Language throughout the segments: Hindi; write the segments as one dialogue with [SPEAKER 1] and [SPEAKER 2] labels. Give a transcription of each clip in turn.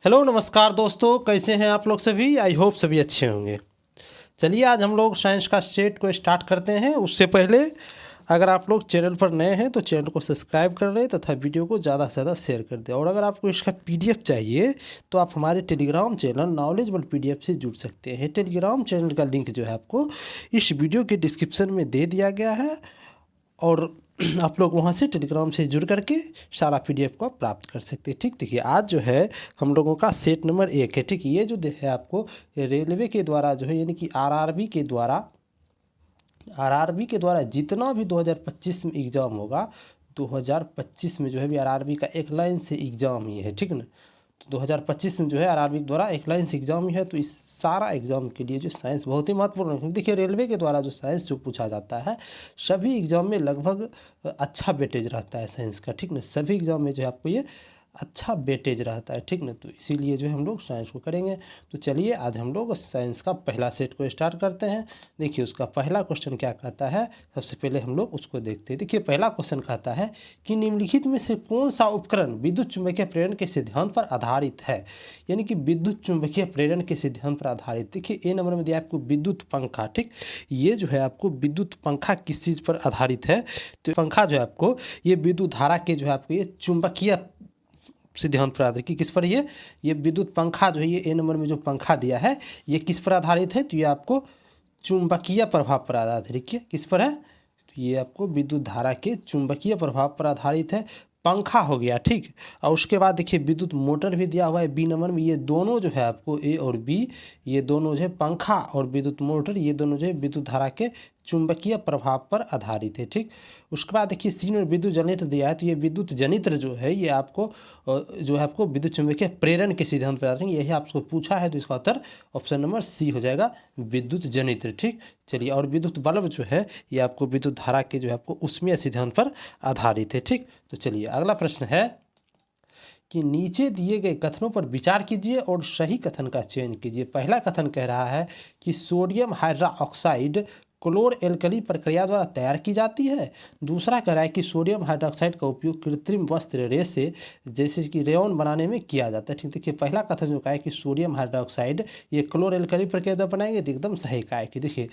[SPEAKER 1] हेलो नमस्कार दोस्तों, कैसे हैं आप लोग सभी। आई होप सभी अच्छे होंगे। चलिए आज हम लोग साइंस का सेट को स्टार्ट करते हैं। उससे पहले अगर आप लोग चैनल पर नए हैं तो चैनल को सब्सक्राइब कर लें तथा वीडियो को ज़्यादा से ज़्यादा शेयर कर दें। और अगर आपको इसका पीडीएफ चाहिए तो आप हमारे टेलीग्राम चैनल नॉलेजेबल पीडीएफ से जुड़ सकते हैं। टेलीग्राम चैनल का लिंक जो है आपको इस वीडियो के डिस्क्रिप्शन में दे दिया गया है और आप लोग वहाँ से टेलीग्राम से जुड़ करके सारा पीडीएफ को प्राप्त कर सकते हैं। ठीक, देखिए आज जो है हम लोगों का सेट नंबर 1 है। ठीक, ये जो है आपको रेलवे के द्वारा जो है यानी कि आरआरबी के द्वारा जितना भी 2025 में एग्ज़ाम होगा, 2025 में जो है भी आरआरबी का एक लाइन से एग्ज़ाम ही है। ठीक ना, तो 2025 में जो है आरआरबी द्वारा एक लाइन से एग्ज़ाम ही है। तो इस सारा एग्ज़ाम के लिए जो साइंस बहुत ही महत्वपूर्ण है, क्योंकि देखिए रेलवे के द्वारा जो साइंस जो पूछा जाता है सभी एग्ज़ाम में लगभग अच्छा वेटेज रहता है साइंस का। ठीक ना, सभी एग्ज़ाम में जो है आपको ये अच्छा वेटेज रहता है। ठीक ना, तो इसीलिए जो है हम लोग साइंस को करेंगे। तो चलिए आज हम लोग साइंस का पहला सेट को स्टार्ट करते हैं। देखिए उसका पहला क्वेश्चन क्या कहता है, सबसे पहले हम लोग उसको देखते हैं। देखिए पहला क्वेश्चन कहता है कि निम्नलिखित में से कौन सा उपकरण विद्युत चुम्बकीय प्रेरण के सिद्धांत पर आधारित है। यानी कि विद्युत चुम्बकीय प्रेरण के सिद्धांत पर आधारित। देखिए ए नंबर में दिया आपको विद्युत पंखा। ठीक, ये जो है आपको विद्युत पंखा किस चीज़ पर आधारित है, तो पंखा जो है आपको ये विद्युत धारा के जो है आपको ये चुंबकीय सिद्धांत पर आधारित। किस पर ये विद्युत पंखा जो है ये ए नंबर में जो पंखा दिया है ये किस पर आधारित है, तो ये आपको चुंबकीय प्रभाव पर आधारित है। देखिए किस पर है, तो ये आपको विद्युत धारा के चुंबकीय प्रभाव पर आधारित है। पंखा हो गया। ठीक, और उसके बाद देखिए विद्युत मोटर भी दिया हुआ है बी नंबर में। ये दोनों जो है आपको ए और बी, ये दोनों जो है पंखा और विद्युत मोटर, ये दोनों जो है विद्युत धारा के चुंबकीय प्रभाव पर आधारित है। ठीक, उसके बाद देखिए सी में विद्युत जनित्र दिया है, तो ये विद्युत जनित्र जो है ये आपको जो है आपको विद्युत चुम्बकीय प्रेरण के सिद्धांत पर आधारित है। यही आपको पूछा है, तो इसका उत्तर ऑप्शन नंबर सी हो जाएगा, विद्युत जनित्र। ठीक, चलिए और विद्युत बल्ब जो है ये आपको विद्युत धारा के जो है आपको ऊष्मीय सिद्धांत पर आधारित है। ठीक, तो चलिए अगला प्रश्न है कि नीचे दिए गए कथनों पर विचार कीजिए और सही कथन का चयन कीजिए। पहला कथन कह रहा है कि सोडियम हाइड्रोक्साइड क्लोर एल्कली प्रक्रिया द्वारा तैयार की जाती है। दूसरा कह रहा है कि सोडियम हाइड्रोक्साइड का उपयोग कृत्रिम वस्त्र रेसे जैसे कि रेयन बनाने में किया जाता है। ठीक, देखिए पहला कथन जो कहा है कि सोडियम हाइड्रोक्साइड ये क्लोर एल्कली प्रक्रिया द्वारा बनाएंगे, तो एकदम सही कहा है। कि देखिए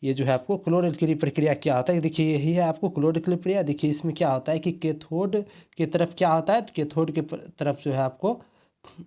[SPEAKER 1] ये जो है आपको क्लोरोल्कली प्रक्रिया क्या होता है, देखिए यही है आपको क्लोरोल्कली प्रक्रिया। देखिए इसमें क्या होता है कि कैथोड की तरफ क्या होता है, तो कैथोड के तरफ जो है आपको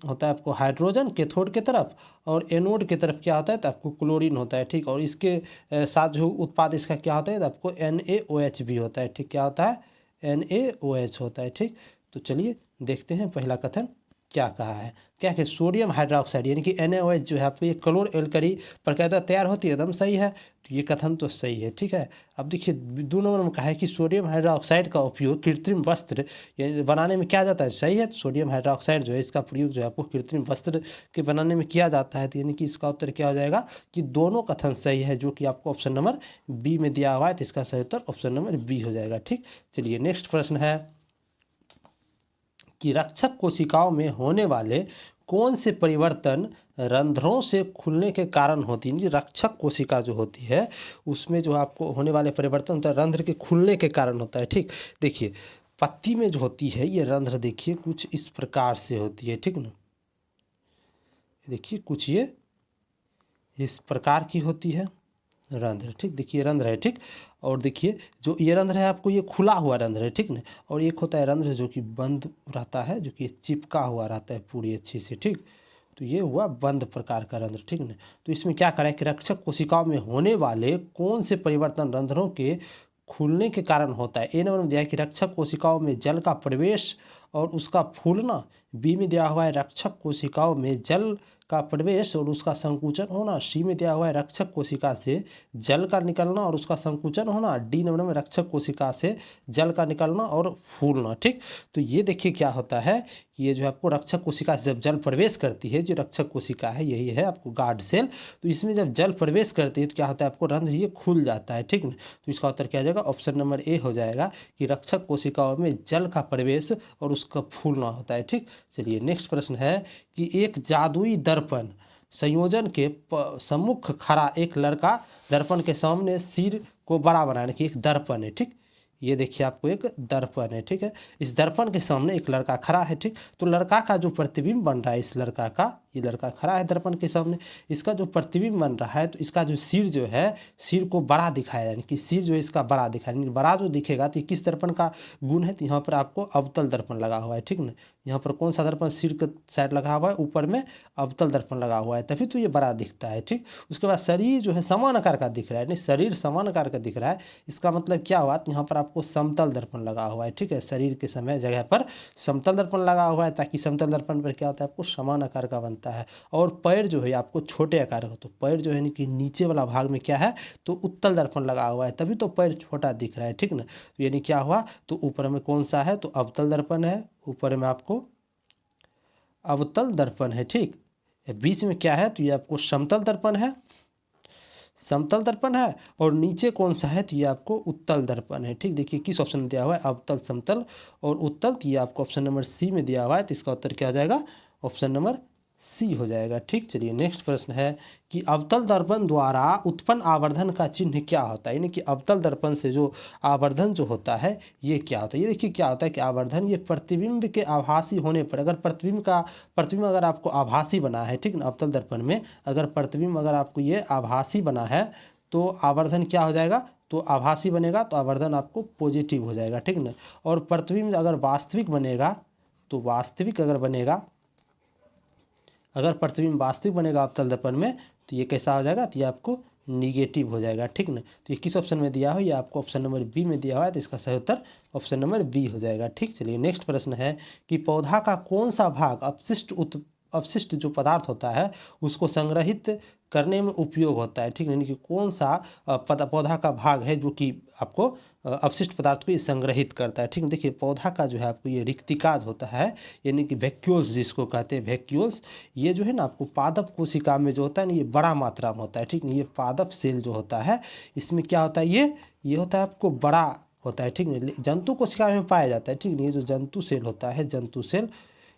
[SPEAKER 1] होता है आपको हाइड्रोजन कैथोड के तरफ, और एनोड की तरफ क्या होता है तो आपको क्लोरीन होता है। ठीक, और इसके साथ जो उत्पाद इसका क्या होता है तो आपको NaOH भी होता है। ठीक, क्या होता है NaOH होता है। ठीक, तो चलिए देखते हैं पहला कथन क्या कहा है। क्या कि सोडियम हाइड्रोक्साइड यानी कि NaOH जो है आपको ये क्लोर एल्कली प्रक्रिया द्वारा तैयार होती है, एकदम सही है। तो ये कथन तो सही है। ठीक है, अब देखिए 2 नंबर में कहा है कि सोडियम हाइड्रोक्साइड का उपयोग कृत्रिम वस्त्र यानी बनाने में किया जाता है, सही है। तो सोडियम हाइड्रोक्साइड जो है इसका प्रयोग जो है आपको कृत्रिम वस्त्र के बनाने में किया जाता है, तो यानी कि इसका उत्तर क्या हो जाएगा कि दोनों कथन सही है, जो कि आपको ऑप्शन नंबर बी में दिया हुआ है। तो इसका सही उत्तर ऑप्शन नंबर बी हो जाएगा। ठीक, चलिए नेक्स्ट प्रश्न है कि रक्षक कोशिकाओं में होने वाले कौन से परिवर्तन रंध्रों से खुलने के कारण होती है। रक्षक कोशिका जो होती है उसमें जो आपको होने वाले परिवर्तन होता है रंध्र के खुलने के कारण होता है। ठीक, देखिए पत्ती में जो होती है ये रंध्र देखिए कुछ इस प्रकार से होती है। ठीक ना, देखिए कुछ ये इस प्रकार की होती है रंध्र। ठीक, देखिए रंध्र है। ठीक, और देखिए जो ये रंध्र है आपको ये खुला हुआ रंध्र है। ठीक ना, और एक होता है रंध्र जो कि बंद रहता है, जो कि चिपका हुआ रहता है पूरी अच्छी से। ठीक, तो ये हुआ बंद प्रकार का रंध्र। ठीक ना, तो इसमें क्या करें कि रक्षक कोशिकाओं में होने वाले कौन से परिवर्तन रंध्रों के खुलने के कारण होता है। ए नंबर में दिया है कि रक्षक कोशिकाओं में जल का प्रवेश और उसका फूलना। बी में दिया हुआ है रक्षक कोशिकाओं में जल का प्रवेश और उसका संकुचन होना। सी में दिया हुआ है रक्षक कोशिका से जल का निकलना और उसका संकुचन होना। डी नंबर में रक्षक कोशिका से जल का निकलना और फूलना। ठीक, तो ये देखिए क्या होता है कि ये जो आपको रक्षक कोशिका से जब जल प्रवेश करती है, जो रक्षक कोशिका है यही है आपको गार्ड सेल, तो इसमें जब जल प्रवेश करती है तो क्या होता है आपको रंध्र ये खुल जाता है। ठीक ना, तो इसका उत्तर क्या हो जाएगा ऑप्शन नंबर ए हो जाएगा कि रक्षक कोशिकाओं में जल का प्रवेश और उसका फूलना होता है। ठीक, चलिए नेक्स्ट प्रश्न है कि एक जादुई दर्पण संयोजन के सम्मुख खड़ा एक लड़का दर्पण के सामने सिर को बड़ा बनाने की एक दर्पण है। ठीक, ये देखिए आपको एक दर्पण है, ठीक है। इस दर्पण के सामने एक लड़का खड़ा है, ठीक। तो लड़का का जो प्रतिबिंब बन रहा है, इस लड़का का, ये लड़का खड़ा है दर्पण के सामने, इसका जो प्रतिबिंब बन रहा है तो इसका जो सिर जो है, सिर को बड़ा दिखाया, यानी कि सिर जो है इसका बड़ा दिखाया, यानी बड़ा जो दिखेगा तो किस दर्पण का गुण है, तो यहाँ पर आपको अवतल दर्पण लगा हुआ है, ठीक ना। यहाँ पर कौन सा दर्पण, सिर के साइड लगा हुआ है, ऊपर में अवतल दर्पण लगा हुआ है, तभी तो ये बड़ा दिखता है, ठीक। उसके बाद शरीर जो है समान आकार का दिख रहा है, नहीं शरीर समान आकार का दिख रहा है, इसका मतलब क्या हुआ, तो यहाँ पर आपको समतल दर्पण लगा हुआ है, ठीक है। शरीर के समय जगह पर समतल दर्पण लगा हुआ है, ताकि समतल दर्पण पर क्या होता है, आपको समान आकार का बनता है। और पैर जो है आपको छोटे आकार का, तो पैर जो है कि नीचे वाला भाग में क्या है, तो उत्तल दर्पण लगा हुआ है, तभी तो पैर छोटा दिख रहा है, ठीक ना। तो यानी क्या हुआ, तो ऊपर में कौन सा है, तो अवतल दर्पण है, ऊपर में आपको अवतल दर्पण है, ठीक। बीच में क्या है, तो ये आपको समतल दर्पण है, समतल दर्पण है, और नीचे कौन सा है, तो ये आपको उत्तल दर्पण है, ठीक। देखिए किस ऑप्शन में दिया हुआ है, अवतल, समतल और उत्तल, तो ये आपको ऑप्शन नंबर सी में दिया हुआ है, तो इसका उत्तर क्या हो जाएगा, ऑप्शन नंबर सी हो जाएगा, ठीक। चलिए नेक्स्ट प्रश्न है कि अवतल दर्पण द्वारा उत्पन्न आवर्धन का चिन्ह क्या होता है, यानी कि अवतल दर्पण से जो आवर्धन जो होता है ये क्या होता है। ये देखिए क्या होता है कि आवर्धन, ये प्रतिबिंब के आभासी होने पर, अगर प्रतिबिंब अगर आपको आभासी बना है, ठीक ना, अवतल दर्पण में अगर प्रतिबिंब अगर आपको ये आभासी बना है तो आवर्धन क्या हो जाएगा, तो आभासी बनेगा तो आवर्धन आपको पॉजिटिव हो जाएगा, ठीक ना। और प्रतिबिंब अगर वास्तविक बनेगा, तो वास्तविक अगर बनेगा, अगर प्रतिबिंब वास्तविक बनेगा अवतल दर्पण में, तो ये कैसा हो जाएगा, तो ये आपको निगेटिव हो जाएगा, ठीक ना। तो ये किस ऑप्शन में दिया हो, ये आपको ऑप्शन नंबर बी में दिया हुआ है, तो इसका सही उत्तर ऑप्शन नंबर बी हो जाएगा, ठीक। चलिए नेक्स्ट प्रश्न है कि पौधा का कौन सा भाग अपशिष्ट जो पदार्थ होता है उसको संग्रहित करने में उपयोग होता है, ठीक है। यानी कि कौन सा पौधा का भाग है जो कि आपको अपशिष्ट पदार्थ को ये संग्रहित करता है, ठीक है। देखिए पौधा का जो है आपको ये रिक्तिकाज होता है, यानी कि वैक्यूल्स जिसको कहते हैं, वैक्यूल्स, ये जो है ना आपको पादप कोशिका में जो होता है ना, ये बड़ा मात्रा में होता है, ठीक है। ये पादप सेल जो होता है इसमें क्या होता है, ये होता है आपको बड़ा होता है, ठीक है। जंतु कोशिका में पाया जाता है, ठीक है। ये जो जंतु सेल होता है, जंतु सेल,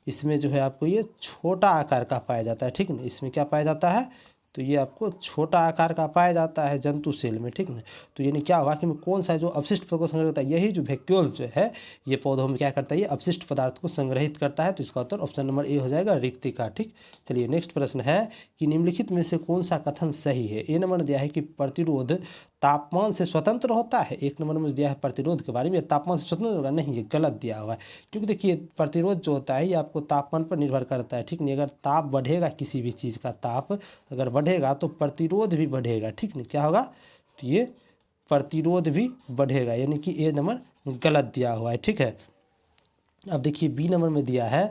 [SPEAKER 1] इसमें जो है आपको ये छोटा आकार का पाया जाता है, ठीक है। इसमें क्या पाया जाता है, तो ये आपको छोटा आकार का पाया जाता है जंतु सेल में, ठीक ना। तो यानी क्या हुआ कि कौन सा जो अपशिष्ट पदार्थ को संग्रहित करता है, यही जो वैक्यूल्स जो है ये पौधों में क्या करता है, ये अपशिष्ट पदार्थ को संग्रहित करता है, तो इसका उत्तर ऑप्शन नंबर ए हो जाएगा, रिक्तिका, ठीक। चलिए नेक्स्ट प्रश्न है कि निम्नलिखित में से कौन सा कथन सही है। ए नंबर दिया है कि प्रतिरोध तापमान से स्वतंत्र होता है, एक नंबर में दिया है प्रतिरोध के बारे में, तापमान से स्वतंत्र होगा, नहीं ये गलत दिया हुआ है, क्योंकि देखिए प्रतिरोध जो होता है ये आपको तापमान पर निर्भर करता है, ठीक नहीं। अगर ताप बढ़ेगा, किसी भी चीज़ का ताप अगर बढ़ेगा तो प्रतिरोध भी बढ़ेगा, ठीक नहीं, क्या होगा, तो ये प्रतिरोध भी बढ़ेगा, यानी कि ए नंबर गलत दिया हुआ है, ठीक है। अब देखिए बी नंबर में दिया है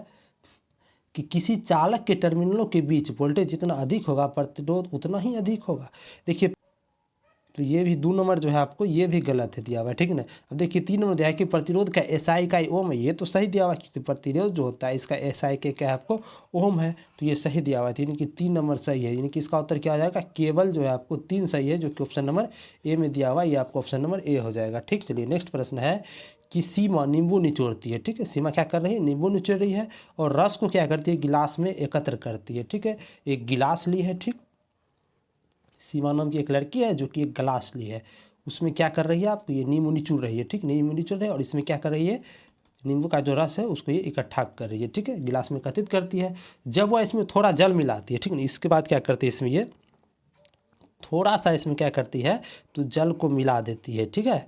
[SPEAKER 1] कि किसी चालक के टर्मिनलों के बीच वोल्टेज जितना अधिक होगा प्रतिरोध उतना ही अधिक होगा। देखिए तो ये भी 2 नंबर जो है आपको ये भी गलत है दिया हुआ है, ठीक ना। अब देखिए 3 नंबर दिया है कि प्रतिरोध का एसआई इकाई ओम है, ये तो सही दिया हुआ है कि प्रतिरोध जो होता है इसका एसआई के क्या है आपको ओम है, तो ये सही दिया हुआ है, यानी कि 3 नंबर सही है, यानी कि इसका उत्तर क्या हो जाएगा, केवल जो है आपको 3 सही है, जो कि ऑप्शन नंबर ए में दिया हुआ है, ये आपको ऑप्शन नंबर ए हो जाएगा, ठीक। चलिए नेक्स्ट प्रश्न है कि सीमा नींबू निचोड़ती है, ठीक है। सीमा क्या कर रही है, नींबू निचोड़ रही है, और रस को क्या करती है, गिलास में एकत्र करती है, ठीक है। एक गिलास ली है, ठीक, सीमा नाम की एक लड़की है जो कि एक गिलास ली है, उसमें क्या कर रही है, आपको ये नींबू निचोड़ रही है, ठीक, नींबू निचोड़ रही है, और इसमें क्या कर रही है, नींबू का जो रस है उसको ये इकट्ठा कर रही है, ठीक है, गिलास में एकत्रित करती है। जब वह इसमें थोड़ा जल मिलाती है, ठीक है, इसके बाद क्या करती है, इसमें ये थोड़ा सा इसमें क्या करती है, तो जल को मिला देती है, ठीक है।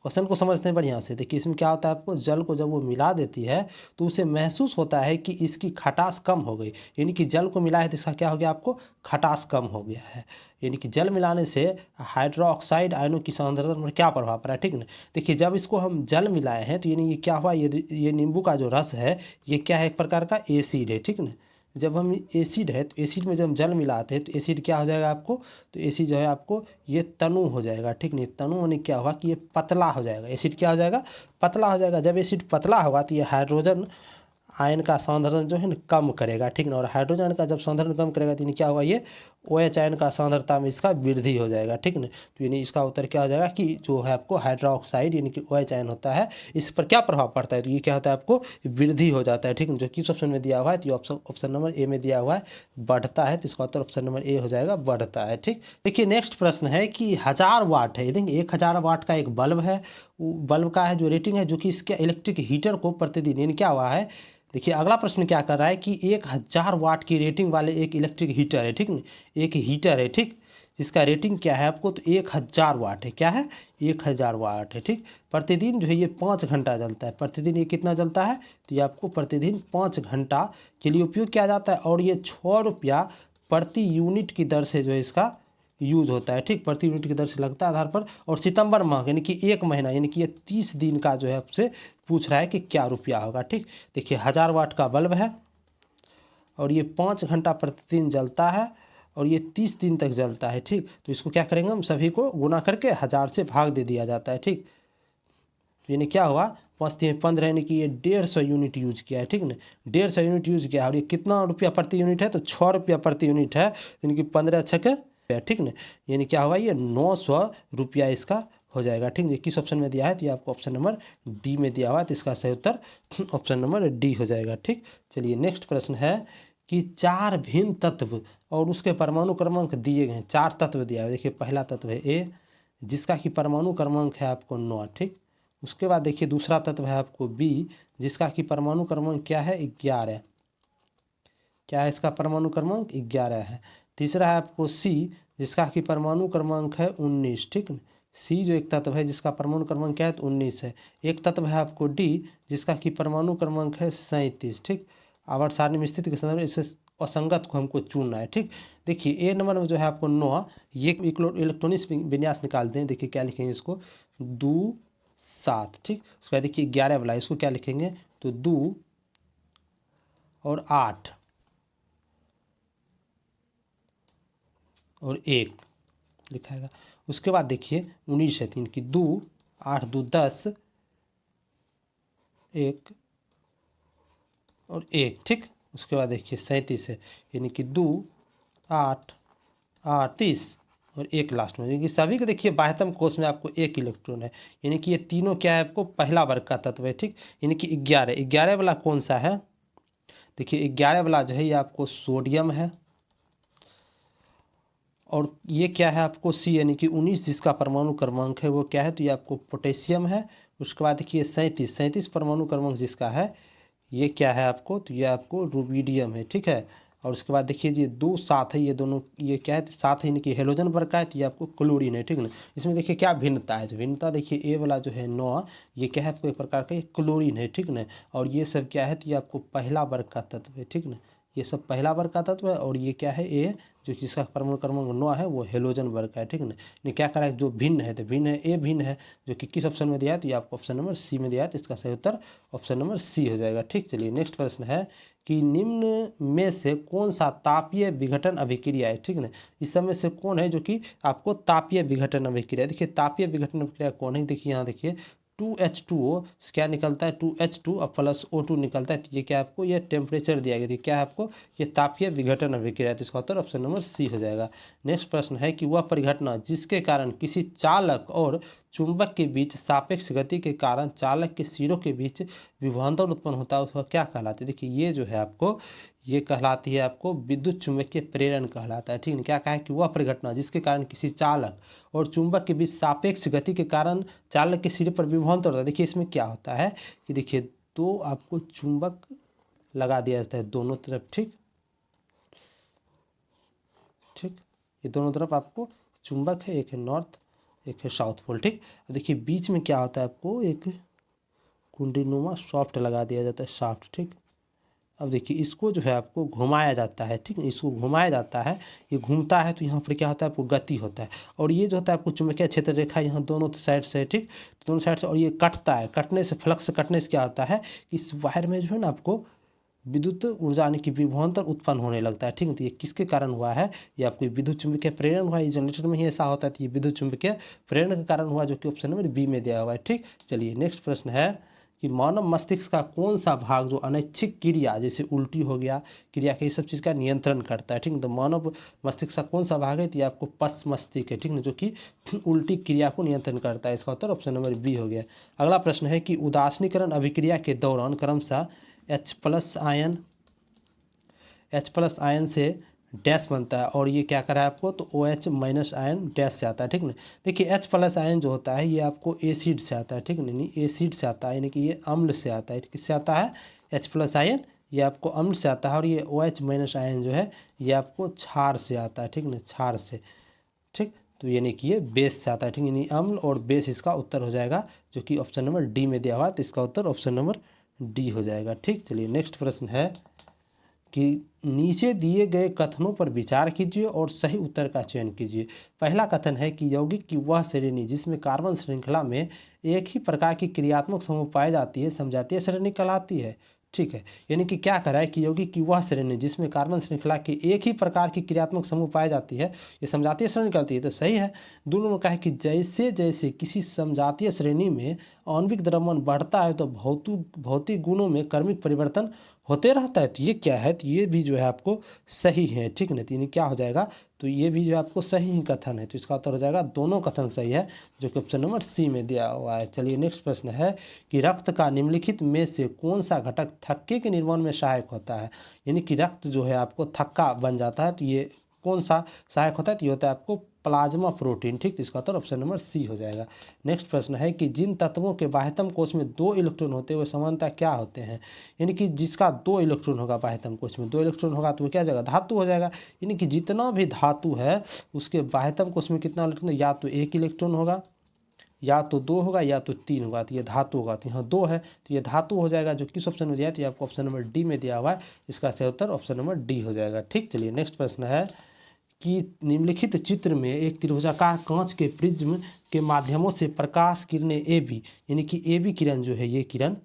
[SPEAKER 1] क्वेश्चन को समझते हैं बढ़िया से, देखिए इसमें क्या होता है, आपको जल को जब वो मिला देती है तो उसे महसूस होता है कि इसकी खटास कम हो गई, यानी कि जल को मिला है तो इसका क्या हो गया, आपको खटास कम हो गया है, यानी कि जल मिलाने से हाइड्रोक्साइड आयनों की सांद्रता पर क्या प्रभाव पड़ा है, ठीक ना। देखिए जब इसको हम जल मिलाए हैं तो यानी ये क्या हुआ, ये नींबू का जो रस है ये क्या है, एक प्रकार का एसिड है, ठीक ना। जब हम एसिड है तो एसिड में जब हम जल मिलाते हैं तो एसिड क्या हो जाएगा आपको, तो एसिड जो है आपको ये तनु हो जाएगा, ठीक नहीं। तनु होने क्या हुआ कि ये पतला हो जाएगा, एसिड क्या हो जाएगा, पतला हो जाएगा। जब एसिड पतला होगा तो ये हाइड्रोजन आयन का सांद्रण जो है ना कम करेगा, ठीक ना। और हाइड्रोजन का जब सांद्रण कम करेगा तो क्या होगा, ये OH आयन का सांद्रता में इसका वृद्धि हो जाएगा, ठीक ना। तो यानी इसका उत्तर क्या हो जाएगा कि जो है आपको हाइड्रोक्साइड यानी कि OH आयन होता है, इस पर क्या प्रभाव पड़ता है, तो ये क्या होता है आपको वृद्धि हो जाता है, ठीक है। जो किस ऑप्शन में दिया हुआ है, तो ये ऑप्शन नंबर ए में दिया हुआ है बढ़ता है, तो इसका उत्तर ऑप्शन नंबर ए हो जाएगा बढ़ता है, ठीक। देखिए नेक्स्ट प्रश्न है कि 1000 वाट है, देखिए 1000 वाट का एक बल्ब है, बल्ब का है जो रेटिंग है, जो कि इसके इलेक्ट्रिक हीटर को प्रतिदिन यानी क्या हुआ है, देखिए अगला प्रश्न क्या कर रहा है कि 1000 वाट की रेटिंग वाले एक इलेक्ट्रिक हीटर है, ठीक ना, एक हीटर है, ठीक, जिसका रेटिंग क्या है आपको, तो 1000 वाट है, क्या है 1000 वाट है, ठीक। प्रतिदिन जो है ये 5 घंटा जलता है, प्रतिदिन ये कितना जलता है, तो ये आपको प्रतिदिन 5 घंटा के लिए उपयोग किया जाता है, और ये 6 रुपया प्रति यूनिट की दर से जो है इसका यूज़ होता है, ठीक, प्रति यूनिट की दर से लगता है आधार पर। और सितंबर माह यानी कि 1 महीना यानी कि ये 30 दिन का जो है आपसे पूछ रहा है कि क्या रुपया होगा, ठीक। देखिए 1000 वाट का बल्ब है और ये 5 घंटा प्रतिदिन जलता है और ये 30 दिन तक जलता है, ठीक। तो इसको क्या करेंगे हम, सभी को गुना करके 1000 से भाग दे दिया जाता है, ठीक। तो यानी क्या हुआ, 5×3=15 यानी कि ये 150 यूनिट यूज़ किया है, ठीक ना, 150 यूनिट यूज़ किया है, और ये कितना रुपया प्रति यूनिट है, तो 6 रुपया प्रति यूनिट है, यानी कि 15 छक्के, ठीक ना, यानी क्या हुआ, ये 900 रुपया इसका हो जाएगा, ठीक है। किस ऑप्शन में दिया है, तो ये आपको ऑप्शन नंबर डी में दिया हुआ है, तो इसका सही उत्तर ऑप्शन नंबर डी हो जाएगा, ठीक। चलिए नेक्स्ट प्रश्न है कि 4 भिन्न तत्व और उसके परमाणु क्रमांक दिए गए हैं, 4 तत्व दिया है। देखिए पहला तत्व है ए, जिसका कि परमाणु क्रमांक है आपको 9, ठीक। उसके बाद देखिए दूसरा तत्व है आपको बी, जिसका कि परमाणु क्रमांक क्या है 11, क्या है इसका परमाणु क्रमांक 11 है। तीसरा है आपको सी, जिसका कि परमाणु क्रमांक है 19, ठीक है। सी जो एक तत्व है जिसका परमाणु क्रमांक क्या है, तो 19 है। एक तत्व है आपको डी, जिसका कि परमाणु क्रमांक है 37, ठीक। आवर्त सारणी में स्थिति के संदर्भ में इसे असंगत को हमको चुनना है, ठीक। देखिए ए नंबर में जो है आपको 9, ये इलेक्ट्रॉनिक विन्यास निकालते हैं। देखिए क्या लिखेंगे इसको, 2 7, ठीक। उसके बाद देखिए 11 वाला, इसको क्या लिखेंगे, तो 2 और 8 और 1 लिखाएगा। उसके बाद देखिए 19 है, 3 की 2 8 2 10 1 और 1, ठीक। उसके बाद देखिए 37 है, यानी कि 2 8 8 30 और 1 लास्ट में, यानी कि सभी के देखिए बाह्यतम कोष में आपको 1 इलेक्ट्रॉन है, यानी कि ये तीनों क्या है आपको पहला वर्ग का तत्व है, ठीक। यानी कि 11 वाला कौन सा है, देखिए 11 वाला जो है ये आपको सोडियम है, और ये क्या है आपको सी, यानी कि 19 जिसका परमाणु क्रमांक है वो क्या है, तो ये आपको पोटेशियम है। उसके बाद देखिए 37 परमाणु क्रमांक जिसका है ये क्या है आपको, तो ये आपको रुबिडियम है, ठीक है। और उसके बाद देखिए ये 2 7 है, ये दोनों ये क्या है, तो 7 है, यानी कि हेलोजन वर्ग का है, तो ये आपको क्लोरीन है, ठीक ना। इसमें देखिए क्या भिन्नता है, तो भिन्नता देखिए ए वाला जो है 9, ये क्या है आपको एक प्रकार का क्लोरीन है, ठीक ना। और ये सब क्या है, तो ये आपको पहला वर्ग का तत्व है, ठीक ना, ये सब पहला वर्ग का तत्व है। और ये क्या है ए, जो जिसका परमाणु क्रमांक 9 है वो हेलोजन वर्ग का है, ठीक ना। ये क्या करा है, जो भिन्न है, तो भिन्न है ए भिन्न है, जो कि किस ऑप्शन में दिया है, तो ये आपको ऑप्शन नंबर सी में दिया है, तो इसका सही उत्तर ऑप्शन नंबर सी हो जाएगा, ठीक। चलिए नेक्स्ट प्रश्न है कि निम्न में से कौन सा तापीय विघटन अभिक्रिया है, ठीक ना। इस सब में से कौन है जो कि आपको तापीय विघटन अभिक्रिया, देखिए तापीय विघटन अभिक्रिया कौन है, देखिए यहाँ देखिए 2H2O क्या निकलता है, 2H2 और प्लस O2 निकलता है, तो ये क्या आपको ये टेम्परेचर दिया गया, क्या है आपको ये तापीय विघटन अभिक्रिया है, तो इसका उत्तर ऑप्शन नंबर सी हो जाएगा। नेक्स्ट प्रश्न है कि वह परिघटना जिसके कारण किसी चालक और चुंबक के बीच सापेक्ष गति के कारण चालक के सिरों के बीच विभवांतर उत्पन्न होता है उसका क्या कहलाता है, देखिए ये जो है आपको ये कहलाती है आपको विद्युत चुंबकीय प्रेरण कहलाता है, ठीक है। क्या कहा है कि वह परिघटना जिसके कारण किसी चालक और चुंबक के बीच सापेक्ष गति के कारण चालक के सिरे पर विभवांतर होता है। देखिए इसमें क्या होता है कि देखिए दो आपको चुंबक लगा दिया जाता है दोनों तरफ, ठीक ठीक, ये दोनों तरफ आपको चुंबक है, एक है नॉर्थ एक है साउथ पोल, ठीक। देखिए बीच में क्या होता है, आपको एक कुंडीनुमा सॉफ्ट लगा दिया जाता है, सॉफ्ट, ठीक। अब देखिए इसको जो है आपको घुमाया जाता है, ठीक है, इसको घुमाया जाता है, ये घूमता है तो यहाँ पर क्या होता है आपको गति होता है, और ये जो होता है आपको चुंबकीय क्षेत्र रेखा यहाँ दोनों साइड से, ठीक, तो दोनों साइड से, और ये कटता है, कटने से फ्लक्स कटने से क्या होता है कि इस वायर में जो है ना आपको विद्युत ऊर्जा यानी कि विभवांतर उत्पन्न होने लगता है, ठीक है। तो ये किसके कारण हुआ है, ये आपको विद्युत चुंबकीय प्रेरण हुआ है, ये जनरेटर में ही ऐसा होता है, तो ये विद्युत चुंबकीय प्रेरण के कारण हुआ, जो कि ऑप्शन नंबर बी में दिया हुआ है, ठीक। चलिए नेक्स्ट प्रश्न है कि मानव मस्तिष्क का कौन सा भाग जो अनैच्छिक क्रिया जैसे उल्टी हो गया क्रिया के ये सब चीज़ का नियंत्रण करता है, ठीक है। तो मानव मस्तिष्क का कौन सा भाग है, तो ये आपको पश्च मस्तिष्क है, ठीक है, जो कि उल्टी क्रिया को नियंत्रण करता है। इसका उत्तर ऑप्शन नंबर बी हो गया। अगला प्रश्न है कि उदासीनीकरण अभिक्रिया के दौरान क्रमशः H+ आयन से डैश बनता है और ये क्या करा है आपको, तो OH- आयन डैश से आता है, ठीक ना। देखिए H+ आयन जो होता है ये आपको एसिड से आता है, ठीक है, नहीं एसिड से आता है, यानी कि ये अम्ल से आता है। किससे आता है, H+ आयन ये आपको अम्ल से आता है। और ये OH- आयन जो है ये आपको क्षार से आता है, ठीक ना, क्षार से, ठीक। तो यानी कि ये बेस से आता है, ठीक, यानी अम्ल और बेस इसका उत्तर हो जाएगा, जो कि ऑप्शन नंबर डी में दिया हुआ है। तो इसका उत्तर ऑप्शन नंबर डी हो जाएगा, ठीक। चलिए नेक्स्ट प्रश्न है कि नीचे दिए गए कथनों पर विचार कीजिए और सही उत्तर का चयन कीजिए। पहला कथन है कि यौगिक की वह श्रेणी जिसमें कार्बन श्रृंखला में एक ही प्रकार की क्रियात्मक समूह पाई जाती है समजातीय श्रेणी कहलाती है, ठीक है। यानी कि क्या करा है कि यौगिक की वह श्रेणी जिसमें कार्बन श्रृंखला के एक ही प्रकार की क्रियात्मक समूह पाई जाती है ये समजातीय श्रेणी कहलाती है। तो सही है। दोनों में कहा है कि जैसे जैसे किसी समजातीय श्रेणी में आणविक द्रव्यमान बढ़ता है तो भौतिक गुणों में क्रमिक परिवर्तन होते रहता है। तो ये क्या है, तो ये भी जो है आपको सही है, ठीक है। तो यानी क्या हो जाएगा, तो ये भी जो है आपको सही ही कथन है। तो इसका उत्तर हो जाएगा दोनों कथन सही है, जो कि ऑप्शन नंबर सी में दिया हुआ है। चलिए नेक्स्ट प्रश्न है कि रक्त का निम्नलिखित में से कौन सा घटक थक्के के निर्माण में सहायक होता है। यानी कि रक्त जो है आपको थक्का बन जाता है, तो ये कौन सा सहायक होता है, तो ये होता है आपको प्लाज्मा प्रोटीन, ठीक। तो इसका उत्तर ऑप्शन नंबर सी हो जाएगा। नेक्स्ट प्रश्न है कि जिन तत्वों के बाह्यतम कोश में 2 इलेक्ट्रॉन होते हैं वे सामान्यतः क्या होते हैं। यानी कि जिसका 2 इलेक्ट्रॉन होगा बाह्यतम कोश में 2 इलेक्ट्रॉन होगा तो वो क्या हो जाएगा, धातु हो जाएगा। यानी कि जितना भी धातु है उसके बाह्यतम कोश में कितना इलेक्ट्रॉन, या तो 1 इलेक्ट्रॉन होगा, या तो 2 होगा, या तो 3 होगा। तो ये धातु होगा, तो यहाँ 2 है तो ये धातु हो जाएगा। जो किस ऑप्शन में दिया है, तो ये आपको ऑप्शन नंबर डी में दिया हुआ है। इसका सही उत्तर ऑप्शन नंबर डी हो जाएगा, ठीक। चलिए नेक्स्ट प्रश्न है कि निम्नलिखित चित्र में एक त्रिभुजाकार कांच के प्रिज्म के माध्यमों से प्रकाश किरणें AB, यानी कि AB किरण जो है ये किरण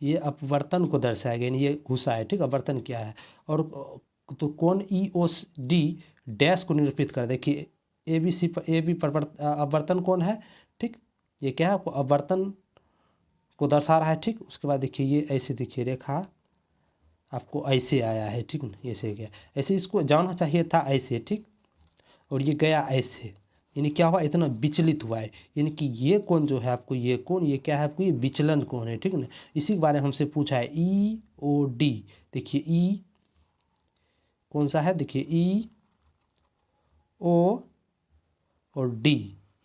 [SPEAKER 1] ये अपवर्तन को दर्शाएगा, यानी ये घुसा है, ठीक। अपवर्तन क्या है, और तो कोण EOD डैश को निरूपित कर। देखिए ABC पर AB अपवर्तन कोण है, ठीक। ये क्या है, आपको अपवर्तन को दर्शा रहा है, ठीक। उसके बाद देखिए ये ऐसे देखिए रेखा आपको ऐसे आया है, ठीक ना, ऐसे गया, ऐसे इसको जाना चाहिए था ऐसे, ठीक, और ये गया ऐसे, यानी क्या हुआ, इतना विचलित हुआ है। यानी कि ये कोण जो है आपको, ये कोण ये क्या है आपको, ये विचलन कोण है, ठीक ना। इसी के बारे में हमसे पूछा है EOD। देखिए ई कौन सा है, देखिए EO और D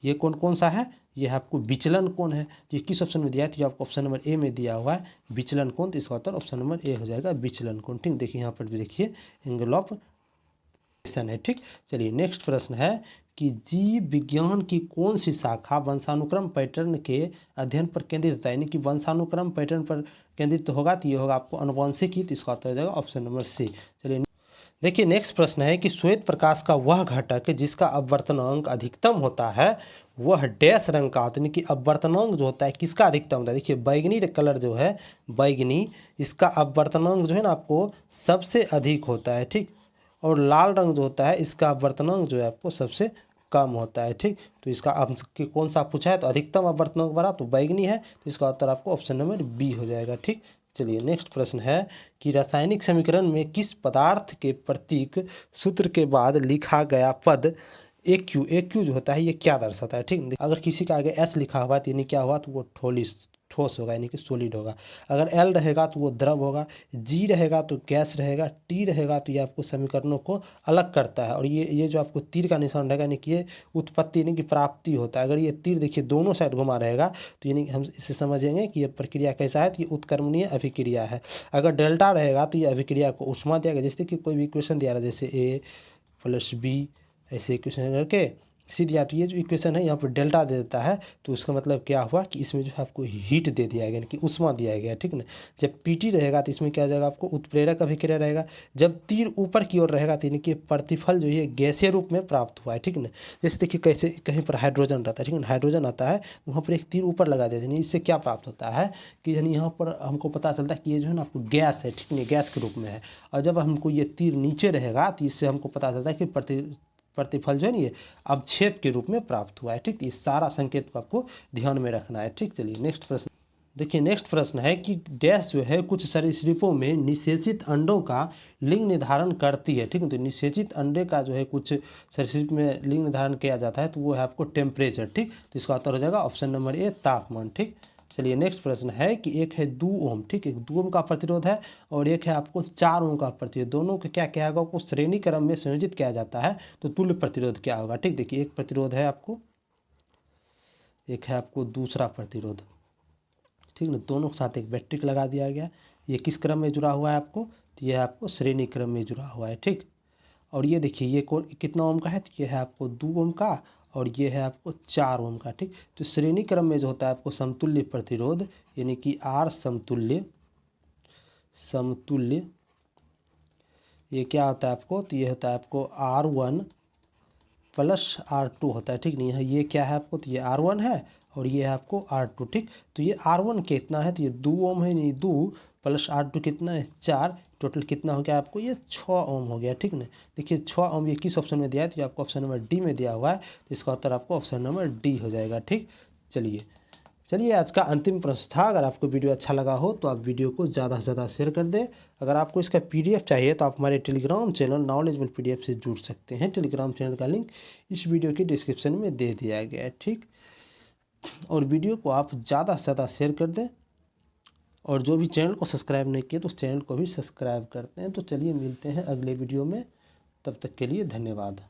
[SPEAKER 1] ये कौन सा है, ये आपको विचलन कोण है। तो ये किस ऑप्शन में दिया है, तो आपको ऑप्शन नंबर ए में दिया हुआ है विचलन कोण। तो इसका उत्तर ऑप्शन नंबर ए हो जाएगा विचलन कोण, ठीक। देखिए यहाँ पर भी देखिए एंगल ऑफ है, ठीक। चलिए नेक्स्ट प्रश्न है कि जीव विज्ञान की कौन सी शाखा वंशानुक्रम पैटर्न के अध्ययन पर केंद्रित होता है। यानी कि वंशानुक्रम पैटर्न पर केंद्रित होगा, तो ये होगा आपको अनुवांशिकी। तो इसका उत्तर हो जाएगा ऑप्शन नंबर सी। चलिए देखिए नेक्स्ट प्रश्न है कि श्वेत प्रकाश का वह घटक जिसका अपवर्तनांक अधिकतम होता है वह डैश रंग का होता है। यानी कि अपवर्तनांक जो होता है किसका अधिकतम होता है। देखिए बैगनी कलर जो है बैगनी, इसका अपवर्तनांक जो है ना आपको सबसे अधिक होता है, ठीक। और लाल रंग जो होता है इसका अपवर्तनांक जो है आपको सबसे कम होता है, ठीक। तो इसका आपके कौन सा पूछा है, तो अधिकतम अपवर्तनांक बड़ा तो बैगनी है। तो इसका उत्तर आपको ऑप्शन नंबर बी हो जाएगा, ठीक। चलिए नेक्स्ट प्रश्न है कि रासायनिक समीकरण में किस पदार्थ के प्रतीक सूत्र के बाद लिखा गया पद AQ जो होता है ये क्या दर्शाता है, ठीक। अगर किसी का आगे S लिखा हुआ तो यानी क्या हुआ, तो वो ठोस होगा, यानी कि सॉलिड होगा। अगर L रहेगा तो वो द्रव होगा, G रहेगा तो गैस रहेगा, T रहेगा तो ये आपको समीकरणों को अलग करता है। और ये जो आपको तीर का निशान रहेगा यानी कि ये उत्पत्ति यानी कि प्राप्ति होता है। अगर ये तीर देखिए दोनों साइड घुमा रहेगा तो यानी हम इसे समझेंगे कि ये प्रक्रिया कैसा है, तो ये उत्क्रमणीय अभिक्रिया है। अगर डेल्टा रहेगा तो ये अभिक्रिया को ऊष्मा दिया गया। जैसे कि कोई भी इक्वेशन दिया रहा है जैसे A+B ऐसे इक्वेशन करके सी दिया, तो ये जो इक्वेशन है यहाँ पर डेल्टा दे देता है, तो उसका मतलब क्या हुआ कि इसमें जो है आपको हीट दे दिया गया, यानी कि उष्मा दिया गया, ठीक ना। जब PT रहेगा तो इसमें क्या हो जाएगा आपको उत्प्रेरक अभिक्रिया रहेगा। जब तीर ऊपर की ओर रहेगा तो यानी कि प्रतिफल जो है गैसीय रूप में प्राप्त हुआ है, ठीक ना। जैसे देखिए कैसे कहीं पर हाइड्रोजन रहता है, ठीक है, हाइड्रोजन आता है वहाँ पर एक तीर ऊपर लगा देते हैं, इससे क्या प्राप्त होता है कि यानी यहाँ पर हमको पता चलता है कि ये जो है ना आपको गैस है, ठीक है, गैस के रूप में है। और जब हमको ये तीर नीचे रहेगा तो इससे हमको पता चलता है कि प्रतिफल जो है ना ये अवक्षेप के रूप में प्राप्त हुआ है, ठीक। इस सारा संकेत को आपको ध्यान में रखना है, ठीक। चलिए नेक्स्ट प्रश्न देखिए नेक्स्ट प्रश्न है कि डैश जो है कुछ सरीसृपों में निषेचित अंडों का लिंग निर्धारण करती है, ठीक है। तो निषेचित अंडे का जो है कुछ सरीसृप में लिंग निर्धारण किया जाता है, तो वो है आपको टेम्परेचर, ठीक। तो इसका उत्तर हो जाएगा ऑप्शन नंबर ए तापमान, ठीक। चलिए नेक्स्ट प्रश्न है कि एक है 2 ओम, ठीक है, 2 ओम का प्रतिरोध है और एक है आपको 4 ओम का प्रतिरोध, दोनों के क्या क्या होगा, आपको श्रेणी क्रम में संयोजित किया जाता है, तो तुल्य प्रतिरोध क्या होगा, ठीक। देखिए एक प्रतिरोध है आपको, एक है आपको दूसरा प्रतिरोध, ठीक ना। दोनों के साथ एक बैट्रिक लगा दिया गया, ये किस क्रम में जुड़ा हुआ है आपको, तो ये आपको श्रेणी क्रम में जुड़ा हुआ है, ठीक। और ये देखिए ये कौन कितना ओम का है, तो ये है आपको 2 ओम का और ये है आपको 4 ओम का, ठीक। तो श्रेणी क्रम में जो होता है आपको समतुल्य प्रतिरोध यानी कि आर समतुल्य, समतुल्य ये क्या होता है आपको, तो ये होता है आपको R1 प्लस R2 होता है, ठीक नहीं। ये क्या है आपको, तो ये R1 है और ये है आपको R2, ठीक। तो ये R1 कितना है, तो ये 2 ओम है, नहीं 2 प्लस R2 कितना है 4, टोटल कितना हो गया आपको, ये 6 ओम हो गया, ठीक ना। देखिए 6 ओम ये किस ऑप्शन में दिया है, तो ये आपको ऑप्शन नंबर डी में दिया हुआ है, तो इसका उत्तर आपको ऑप्शन नंबर डी हो जाएगा, ठीक। चलिए आज का अंतिम प्रश्न था। अगर आपको वीडियो अच्छा लगा हो तो आप वीडियो को ज़्यादा से ज़्यादा शेयर कर दें। अगर आपको इसका PDF चाहिए तो आप हमारे टेलीग्राम चैनल नॉलेजेबल PDF से जुड़ सकते हैं। टेलीग्राम चैनल का लिंक इस वीडियो की डिस्क्रिप्शन में दे दिया गया है, ठीक। और वीडियो को आप ज़्यादा से ज़्यादा शेयर कर दें और जो भी चैनल को सब्सक्राइब नहीं किए तो उस चैनल को भी सब्सक्राइब करते हैं। तो चलिए मिलते हैं अगले वीडियो में, तब तक के लिए धन्यवाद।